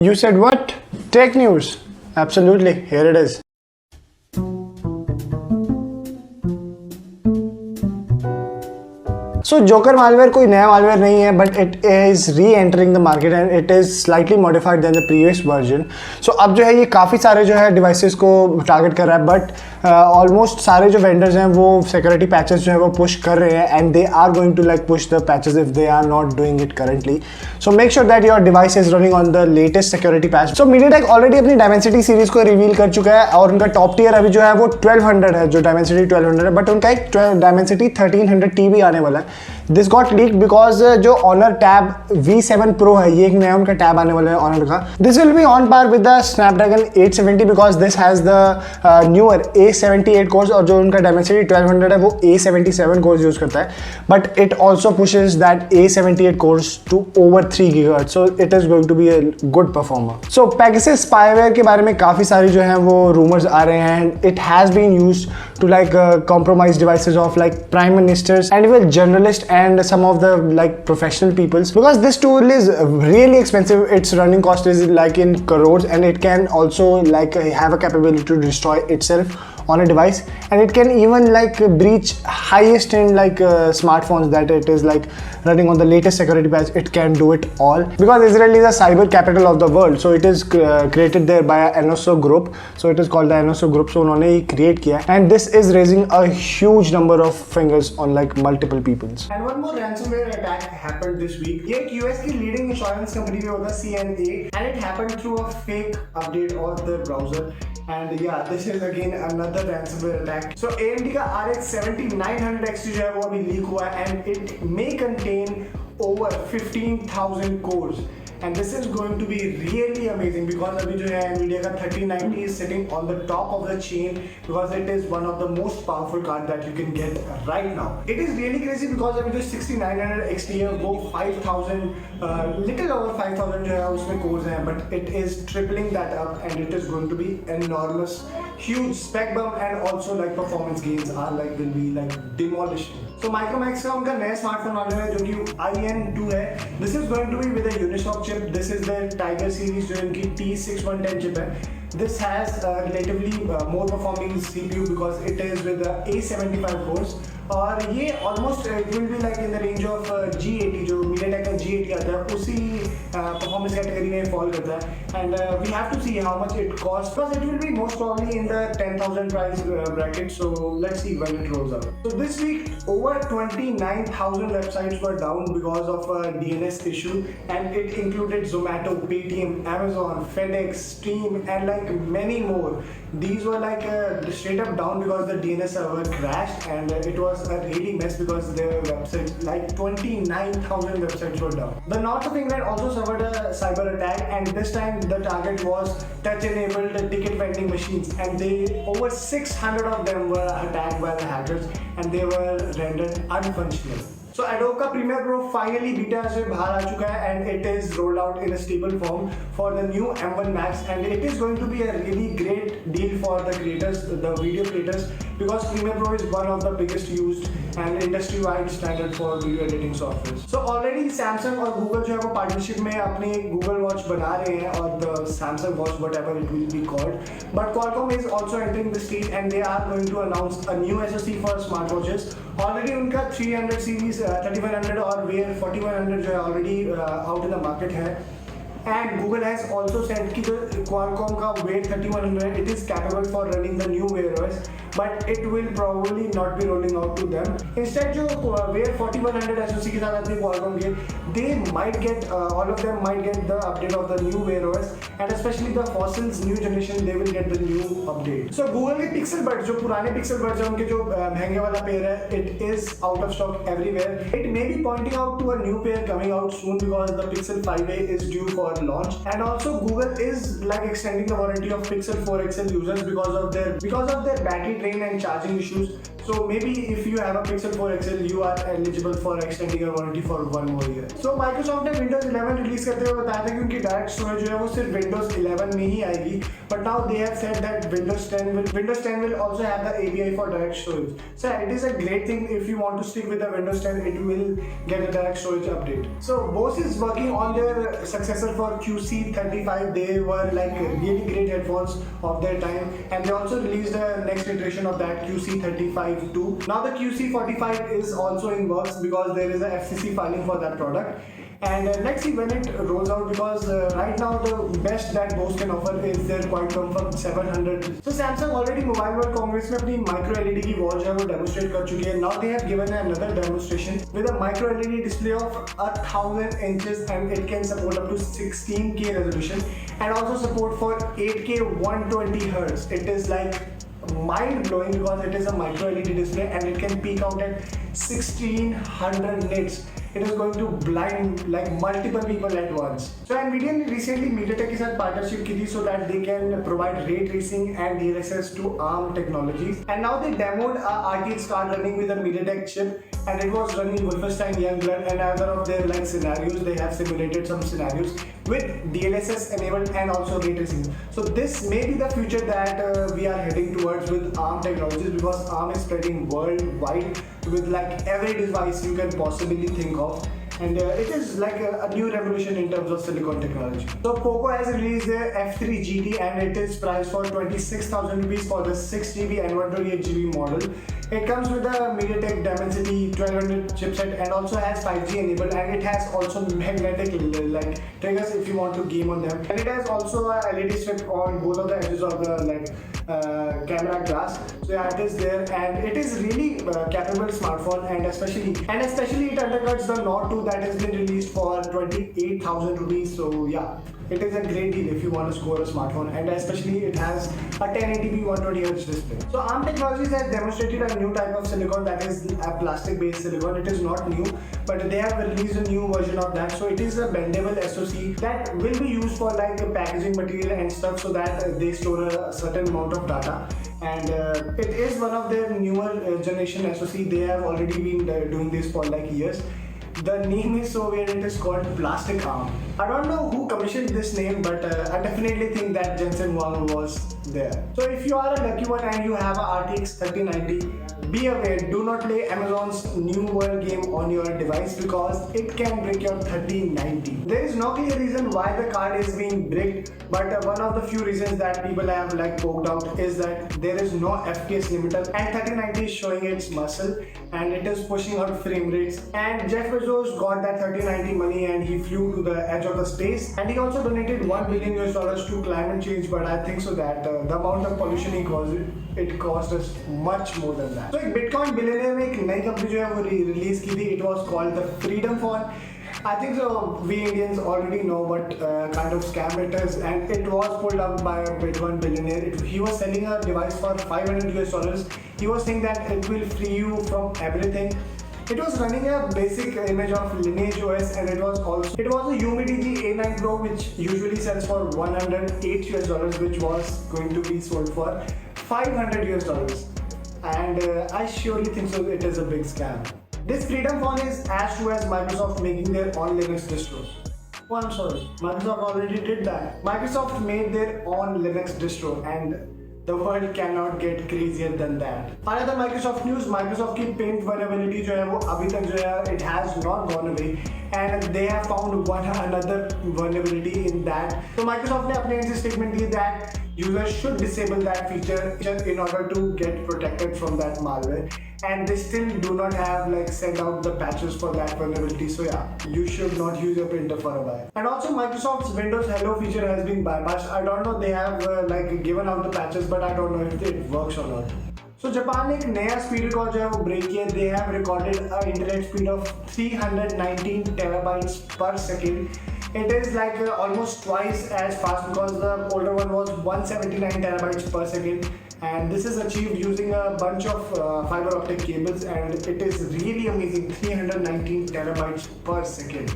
You said what? Tech news. Absolutely. Here it is. So Joker malware कोई नया malware नहीं है, but it is re-entering the market and it is slightly modified than the previous version. So अब जो है ये काफ़ी सारे जो है devices को target कर रहा है, but almost सारे जो vendors हैं वो security patches जो है वो push कर रहे हैं and they are going to like push the patches if they are not doing it currently. So make sure that your device is running on the latest security patch. So MediaTek already अपनी Dimensity series को reveal कर चुका है और उनका top tier अभी जो है वो 1200 है, जो Dimensity 1200 है, but उनका एक Dimensity 1300T भी आने वाला है. This got leaked because जो Honor Tab V7 Pro है, ये एक नया उनका टैब आने वाला है Honor का. This will be on par with the Snapdragon 870 because this has the newer A78 cores और जो उनका Dimensity 1200 है वो A77 cores यूज करता है. But it also pushes that A78 cores to over 3 GHz, so it is going to be a good performer. So Pegasus spyware के बारे में काफ़ी सारी जो है वो rumors आ रहे हैं. It has been used to like compromise devices of like prime ministers and even journalists and some of the like professional peoples, because this tool is really expensive. Its running cost is like in crores and it can also like have a capability to destroy itself on a device, and it can even like breach highest end like smartphones that it is like running on the latest security patch. It can do it all because Israel is a cyber capital of the world, so it is created there by a NSO group, so it is called the NSO group. So उन्होंने ही create किया, and this is raising a huge number of fingers on like multiple peoples. And one more ransomware attack happened this week. ये एक US की leading insurance company में होता CNA, and it happened through a fake update of the browser. And yeah, this is again another ransomware attack. So AMD का RX 7900 XT जो है वो अभी leak हुआ है, and it may contain over 15,000 cores. And this is going to be really amazing because अभी जो है Nvidia का 3090 is sitting on the top of the chain because it is one of the most powerful card that you can get right now. It is really crazy because अभी जो 6900 XT है वो 5000 little over 5000 जो है उसमें cores हैं, but it is tripling that up and it is going to be enormous, huge spec bump and also like performance gains are like will be like demolishing. So Micromax का उनका नया smartphone आने वाला है जो कि IN2 है. This is going to be with a Unisoc chip. This is the Tiger series जो इनकी T6110 chip है. This has relatively more performing CPU because it is with the A75 cores. और ये almost it will be like in the range of G80 जो MediaTek का G80 आता है उसी performance category में fall करता है. And we have to see how much it costs because it will be most probably in the 10,000 price bracket. So let's see when it rolls out. So this week over 29,000 websites were down because of a DNS issue, and it included Zomato, Paytm, Amazon, FedEx, Steam, and like many more. These were like straight up down because the DNS server crashed, and it was a really mess because their websites, like 29,000 websites were down. The North of England also suffered a cyber attack, and this time the target was touch-enabled ticket vending machines, and over 600 of them were attacked by the hackers, and they were rendered unfunctional. So Adobe का Premiere Pro finally beta से बाहर आ चुका है and it is rolled out in a stable form for the new M1 Max, and it is going to be a really great deal for the creators, the video creators, because Premiere Pro is one of the biggest used and industry-wide standard for video editing software. So already Samsung और Google जो है वो partnership में अपने Google Watch बना रहे हैं और the Samsung Watch whatever it will be called. But Qualcomm is also entering the stage and they are going to announce a new SoC for smartwatches. Already उनका 300 series 3100 और Wear 4100 जो है already out in the market है. And Google has also said कि जो Qualcomm का Wear 3100 it is capable for running the new Wear OS, but it will probably not be rolling out to them. Instead जो Wear 4100 SoC के साथ आते हैं Qualcomm के, they might get all of them might get the update of the new Wear OS, and especially the Fossils new generation they will get the new update. So Google के Pixel Buds जो पुराने Pixel Buds हैं उनके जो महंगे वाला pair है, it is out of stock everywhere. It may be pointing out to a new pair coming out soon because the Pixel 5a is due for launch, and also Google is like extending the warranty of Pixel 4 XL users because of their battery drain and charging issues. So maybe if you have a Pixel 4 XL, you are eligible for extending your warranty for 1 more year. So Microsoft ने Windows 11 release करते हुए बताया था कि उनकी direct storage जो है वो सिर्फ Windows 11 में ही आएगी. But now they have said that Windows 10 will also have the API for direct storage. So it is a great thing. If you want to stick with the Windows 10, it will get a direct storage update. So Bose is working on their successor for QC35. They were like really great headphones of their time, and they also released the next iteration of that QC35 2. Now the QC45 is also in works because there is a FCC filing for that product, and let's see when it rolls out, because right now the best that Bose can offer is their QuietComfort 700. So Samsung already Mobile World Congress में अपनी micro LED की watch है वो demonstrate कर चुकी है. Now they have given another demonstration with a micro LED display of 1000 inches, and it can support up to 16K resolution and also support for 8K 120 Hz. It is like mind blowing because it is a micro LED display and it can peak out at 1600 nits. It is going to blind like multiple people at once. So Nvidia ने recently MediaTek के साथ partnership की थी so that they can provide ray tracing and DLSS to ARM technologies. And now they demoed a RTX card running with a MediaTek chip, and it was running Wolfenstein Youngblood and other of their like scenarios. They have simulated some scenarios with DLSS enabled and also ray tracing. So this may be the future that we are heading towards with ARM technologies, because ARM is spreading worldwide with like every device you can possibly think of. And it is like a new revolution in terms of silicon technology. So Poco has released their F3 GT, and it is priced for 26,000 rupees for the 6GB and 128GB model. It comes with a MediaTek Dimensity 1200 chipset and also has 5G enabled, and it has also magnetic like triggers if you want to game on them. And it has also a LED strip on both of the edges of the camera glass. So yeah, it is there, and it is really capable smartphone, and especially it undercuts the Note 2 that has been released for 28,000 rupees. So yeah, it is a great deal if you want to score a smartphone, and especially it has a 1080p 120Hz display. So ARM Technologies has demonstrated a new type of silicon that is a plastic based silicon. It is not new, but they have released a new version of that. So it is a bendable SoC that will be used for like packaging material and stuff, so that they store a certain amount of data. And it is one of their newer generation SoC. They have already been doing this for like years. The name is so weird, it is called Plastic Arm. I don't know who commissioned this name, but I definitely think that Jensen Huang was there. So if you are a lucky one and you have a RTX 3090, be aware, do not play Amazon's New World game on your device, because it can break your 3090. There is no clear reason why the card is being bricked, but one of the few reasons that people have like poked out is that there is no FPS limiter, and 3090 is showing its muscle and it is pushing out frame rates. And Jeff Bezos got that 3090 money and he flew to the edge of the space, and he also donated $1 billion to climate change. But I think so that the amount of pollution he caused, it cost us much more than that. So एक Bitcoin billionaire ने एक नई company जो है वो release की थी. It was called the Freedom Phone. I think so we Indians already know what kind of scam it is, and it was pulled up by a Bitcoin billionaire. He was selling a device for $500. He was saying that it will free you from everything. It was running a basic image of Lineage OS, and it was a UMIDG A9 Pro, which usually sells for $108, which was going to be sold for $500. And I surely think so it is a big scam. This Freedom Phone is as true as Microsoft making their own Linux distro. Oh, I'm sorry, Microsoft already did that. Microsoft made their own Linux distro, and the world cannot get crazier than that. Another Microsoft news, Microsoft की Paint vulnerability जो है वो अभी तक जो है it has not gone away, and they have found another vulnerability in that. So Microsoft ने अपने end से statement the that users should disable that feature in order to get protected from that malware, and they still do not have like sent out the patches for that vulnerability. So yeah, you should not use your printer for a while. And also Microsoft's Windows Hello feature has been bypassed. I don't know, they have like given out the patches, but I don't know if it works or not. So Japan ने एक नया speed record जो है वो break किया. They have recorded an internet speed of 319 terabytes per second. It is like almost twice as fast, because the older one was 179 terabytes per second, and this is achieved using a bunch of fiber optic cables, and it is really amazing, 319 terabytes per second.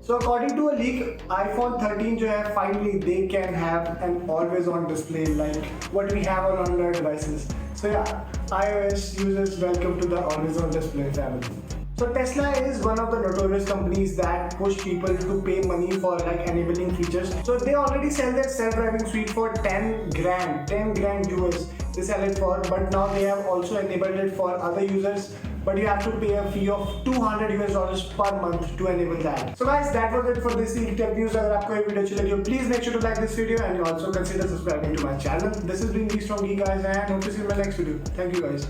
So according to a leak, iPhone 13 जो है finally they can have an always on display like what we have on Android devices. So yeah, iOS users, welcome to the Always On Display family. So Tesla is one of the notorious companies that push people to pay money for like enabling features. So they already sell their self-driving suite for 10 grand US. They sell it for, but now they have also enabled it for other users. But you have to pay a fee of $200 per month to enable that. So guys, that was it for this week tech news. अगर आपको ये video अच्छी लगी हो, please make sure to like this video and also consider subscribing to my channel. This has been Geeks from Geek guys and hope to see you in my next video. Thank you guys.